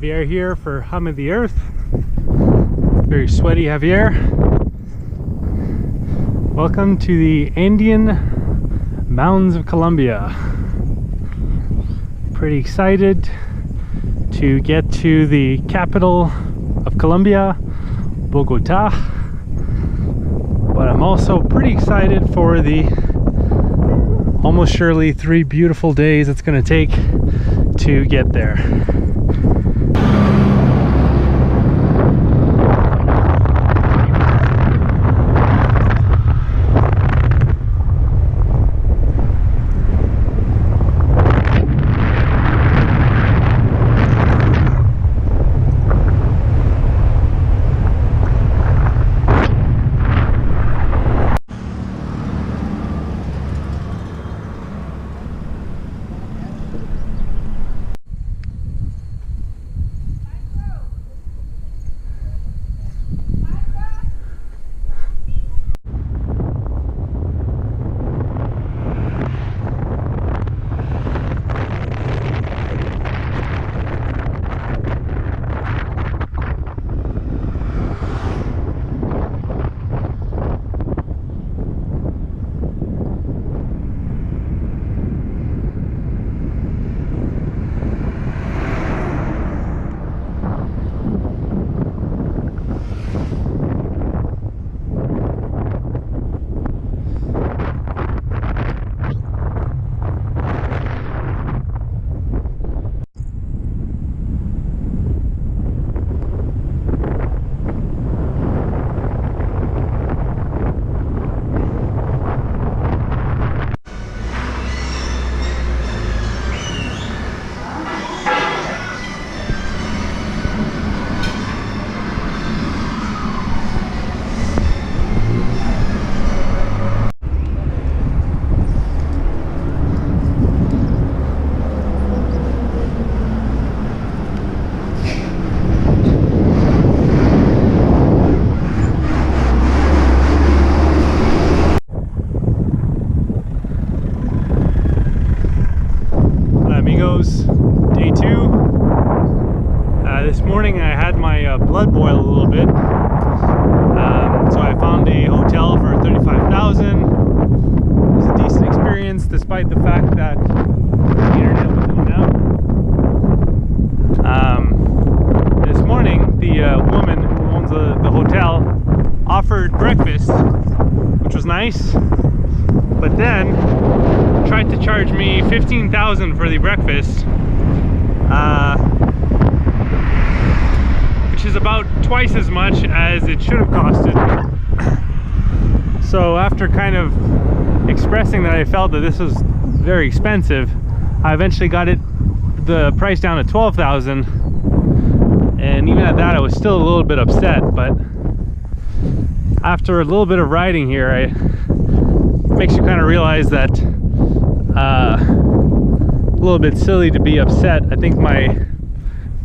Javier here for Hum of the Earth. Very sweaty Javier. Welcome to the Andean Mountains of Colombia. Pretty excited to get to the capital of Colombia, Bogota. But I'm also pretty excited for the almost surely 3 beautiful days it's going to take to get there. Day 2. This morning I had my blood boil a little bit, so I found a hotel for $35,000. It was a decent experience despite the fact that the internet was in and out. This morning the woman who owns the hotel offered breakfast, which was nice, but then tried to charge me $15,000 for the breakfast, which is about twice as much as it should have costed. So after kind of expressing that I felt that this was very expensive, I eventually got the price down to $12,000, and even at that I was still a little bit upset. But after a little bit of riding here, it makes you kind of realize that a little bit silly to be upset. I think my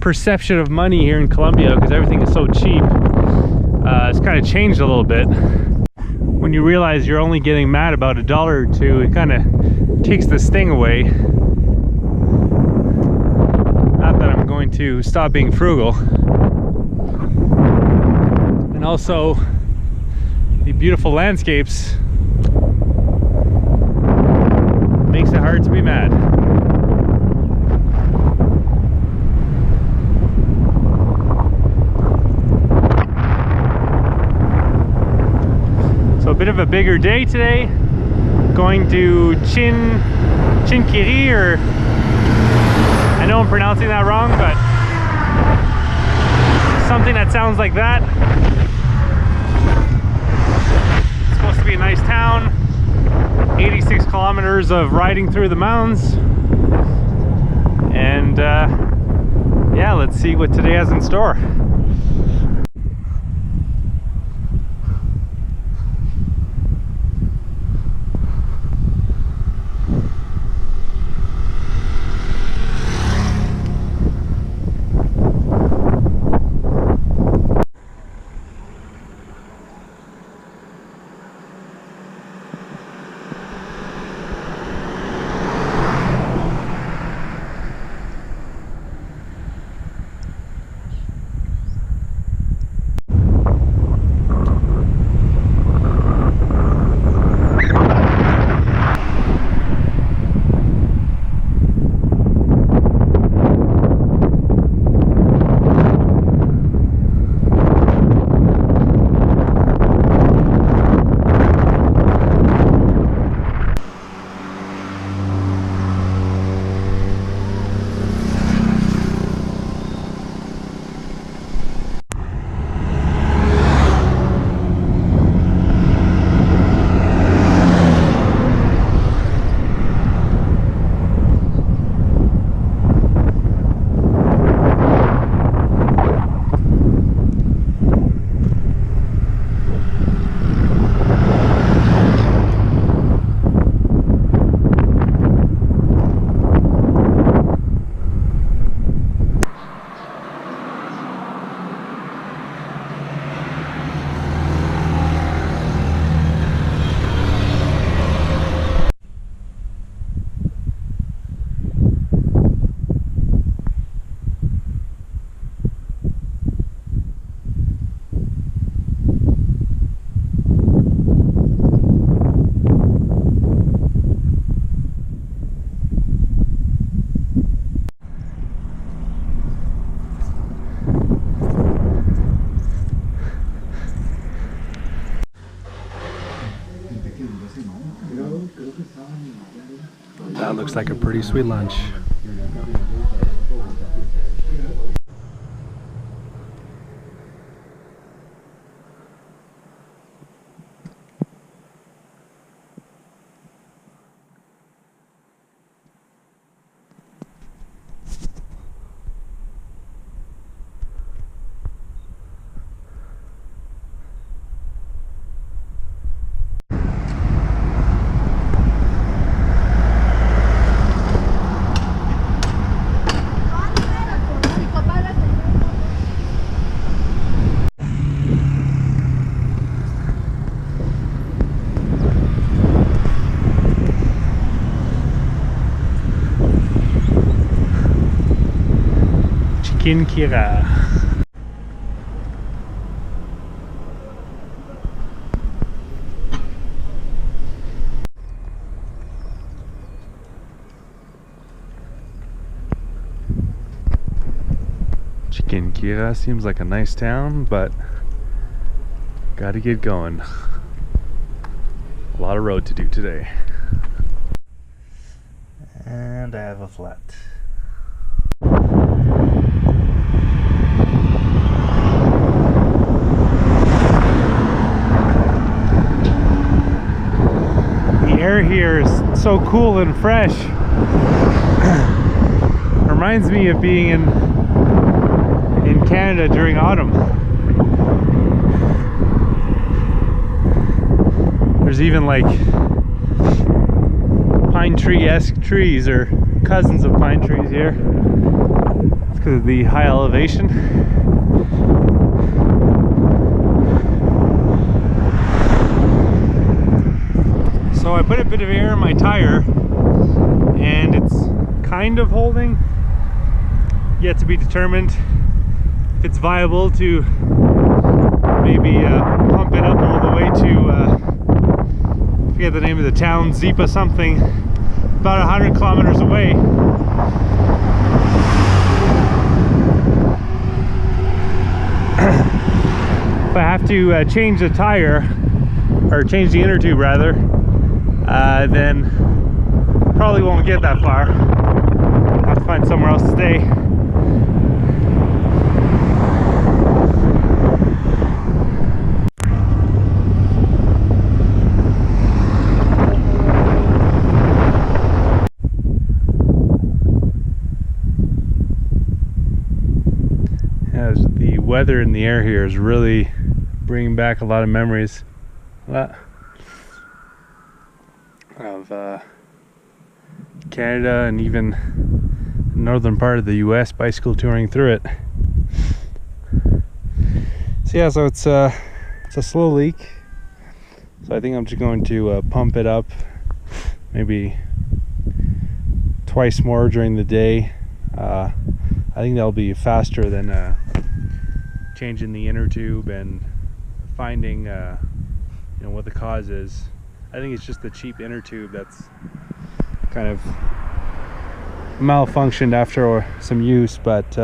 perception of money here in Colombia, because everything is so cheap, has kind of changed a little bit. When you realize you're only getting mad about $1 or $2, it kind of takes the sting away. Not that I'm going to stop being frugal. And also the beautiful landscapes makes it hard to be mad. So a bit of a bigger day today. Going to Chinquiri, or I know I'm pronouncing that wrong, but something that sounds like that. It's supposed to be a nice town. 86 kilometers of riding through the mountains, and yeah, let's see what today has in store. looks like a pretty sweet lunch. Kira. Kira seems like a nice town, but gotta get going. A lot of road to do today. And I have a flat. The air here is so cool and fresh. Reminds me of being in Canada during autumn. There's even like pine tree-esque trees, or cousins of pine trees here. It's because of the high elevation. So I put a bit of air in my tire and it's kind of holding. Yet to be determined if it's viable to maybe pump it up all the way to I forget the name of the town, Zipa something, about 100 kilometers away. If I have to change the tire, or change the inner tube rather, then probably won't get that far. I'll have to find somewhere else to stay. The weather in the air here is really bringing back a lot of memories of Canada and even the northern part of the US, bicycle touring through it. So yeah, so it's a slow leak, so I think I'm just going to pump it up maybe twice more during the day. I think that'll be faster than changing the inner tube and finding you know, what the cause is. I think it's just the cheap inner tube that's kind of malfunctioned after some use, but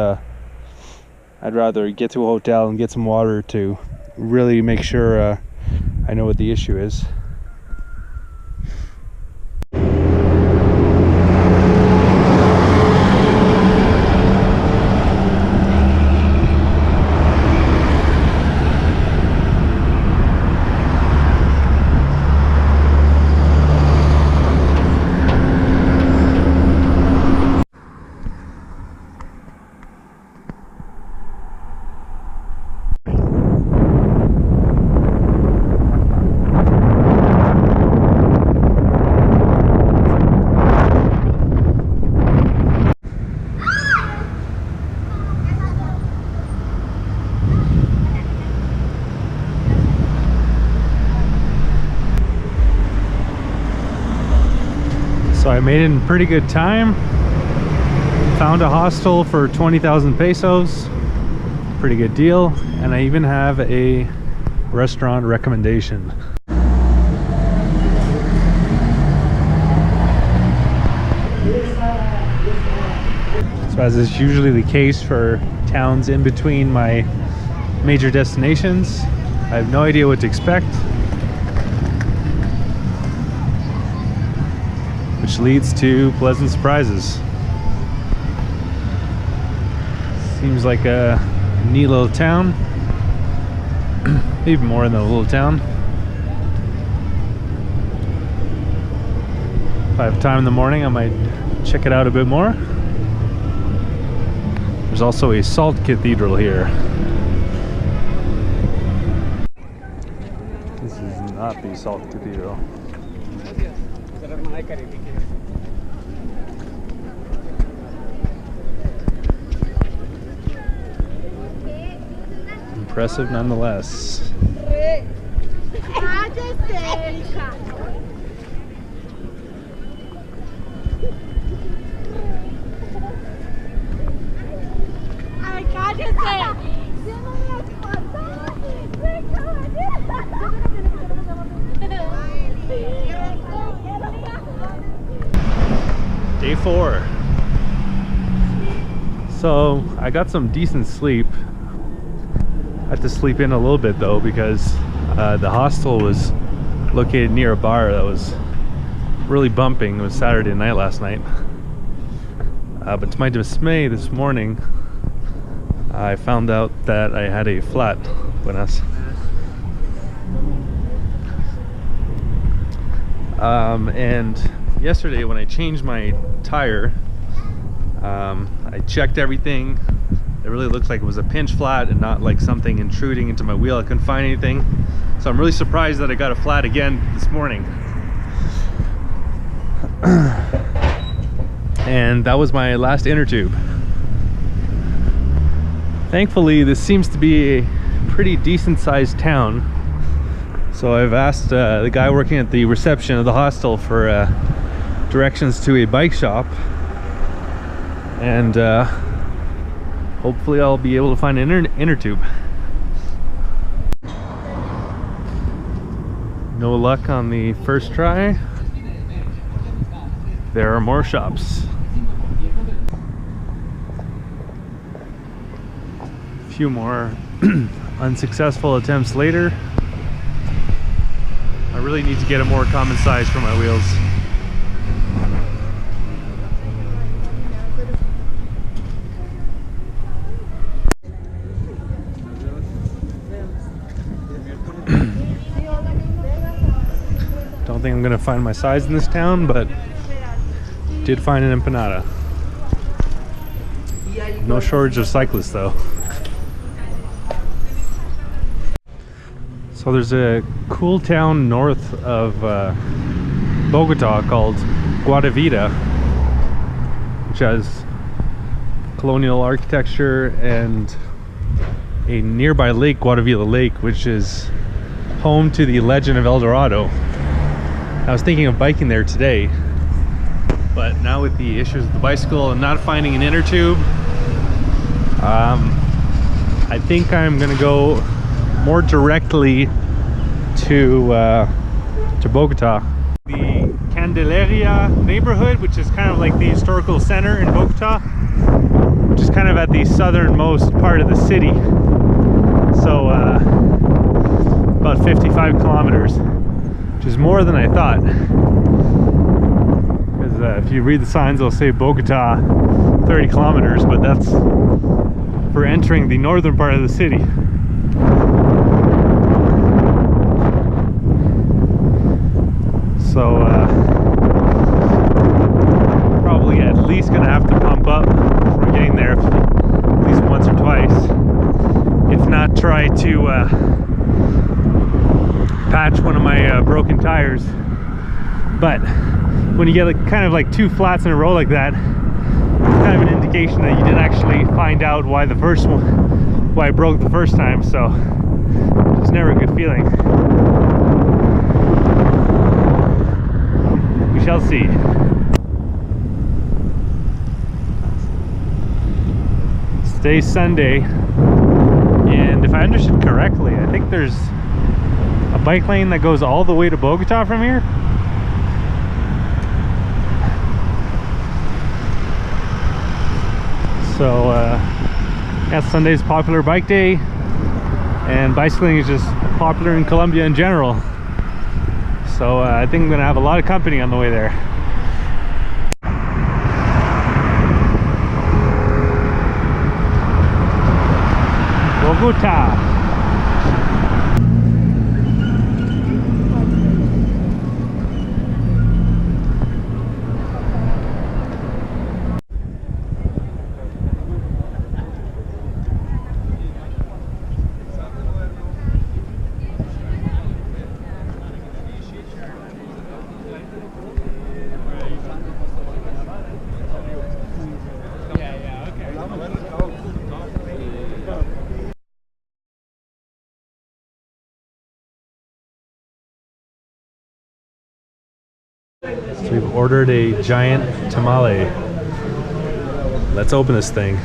I'd rather get to a hotel and get some water to really make sure I know what the issue is. So I made it in pretty good time. Found a hostel for 20,000 pesos. Pretty good deal. And I even have a restaurant recommendation. So as is usually the case for towns in between my major destinations, I have no idea what to expect. Which which leads to pleasant surprises. Seems like a neat little town. Even more than a little town. If I have time in the morning, I might check it out a bit more. There's also a salt cathedral here. This is not the salt cathedral. Impressive nonetheless. Day 4. So I got some decent sleep. I had to sleep in a little bit though because the hostel was located near a bar that was really bumping. It was Saturday night last night. But to my dismay this morning, I found out that I had a flat. Buenas. And yesterday when I changed my tire, I checked everything. It really looked like it was a pinch flat and not like something intruding into my wheel. I couldn't find anything. So I'm really surprised that I got a flat again this morning. And that was my last inner tube. Thankfully, this seems to be a pretty decent sized town. So I've asked the guy working at the reception of the hostel for directions to a bike shop. And hopefully I'll be able to find an inner tube. No luck on the first try. There are more shops. A few more unsuccessful attempts later. I really need to get a more common size for my wheels. Don't think I'm gonna find my size in this town, but did find an empanada. No shortage of cyclists though. So there's a cool town north of Bogota called Guadavita, which has colonial architecture and a nearby lake, Guadavita Lake, which is home to the legend of El Dorado. I was thinking of biking there today, but now with the issues with the bicycle and not finding an inner tube, I think I'm gonna go more directly to Bogota. The Candelaria neighborhood, which is kind of like the historical center in Bogota, which is kind of at the southernmost part of the city. So about 55 kilometers, which is more than I thought. Because if you read the signs, they'll say Bogota 30 kilometers, but that's for entering the northern part of the city. So probably at least gonna have to pump up before getting there at least once or twice. If not, try to patch one of my broken tires. But when you get like, kind of like two flats in a row like that, it's kind of an indication that you didn't actually find out why why it broke the first time. So it's never a good feeling. We shall see. Today's Sunday, and if I understood correctly, I think there's a bike lane that goes all the way to Bogota from here. So yeah, Sunday's popular bike day, and bicycling is just popular in Colombia in general. So I think I'm gonna have a lot of company on the way there. Bogota. So we've ordered a giant tamale. Let's open this thing.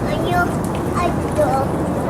Ayo, ayo.